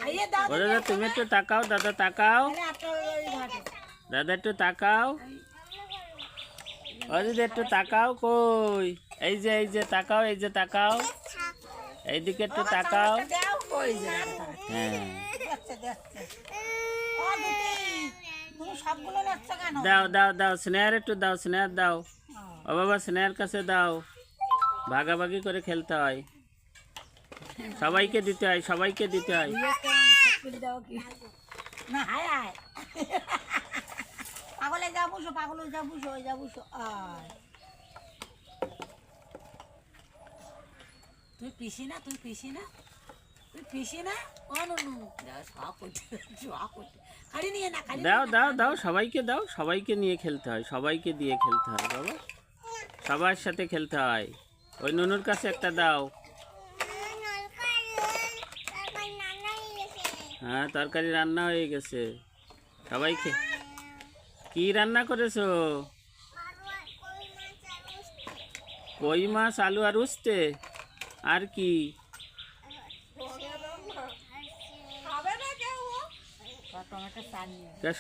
ওরে দাদা তুমি একটু তাকাও, দাদা তাকাও, দাদা একটু তাকাও, ওরে একটু তাকাও, কই এই যে তাকাও, এই যে তাকাও, এইদিকে একটু তাকাও। হ্যাঁ দাও দাও দাও, স্নেহার একটু দাও, স্নেহার দাও। ও বাবা স্নেহার কাছে দাও, ভাগাভাগি করে খেলতে হয়, সবাইকে দিতে হয়, সবাইকে দিতে হয়। পাগলে যা বুঝো, পাগলে যা বুঝো, যা বুঝো। তুই পিসি না, তুই পিসি না, তুই পিসি না। দাও দাও দাও, সবাইকে দাও, সবাইকে নিয়ে খেলতে হয়, সবাইকে দিয়ে খেলতে হয় বাবা, সবার সাথে খেলতে হয়। ওই নুনুর কাছে একটা দাও। হ্যাঁ তরকারি রান্না হয়ে গেছে, সবাইকে। কি রান্না করেছো? কই মাছ, আলু আর উস্তে, আর কি?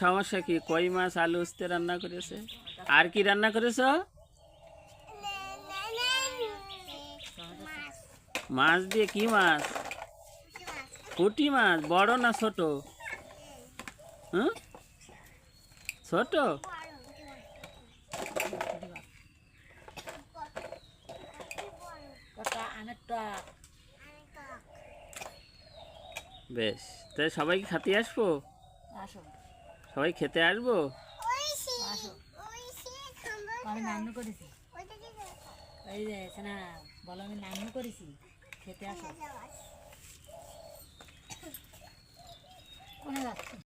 সমস্যা কি? কই মাছ আলু উস্তে রান্না করেছে। আর কি রান্না করেছো? মাছ দিয়ে? কি মাছ? পুঁটি মাছ। বড় না ছোট? হুম ছোট। বেশ, তাই সবাইকে খাতে আসবো, সবাই খেতে আসবো। আমি নান্নু করেছি, ওই যে না বলো, আমি নান্নু করেছি, খেতে আসো। কোনে যাচ্ছি?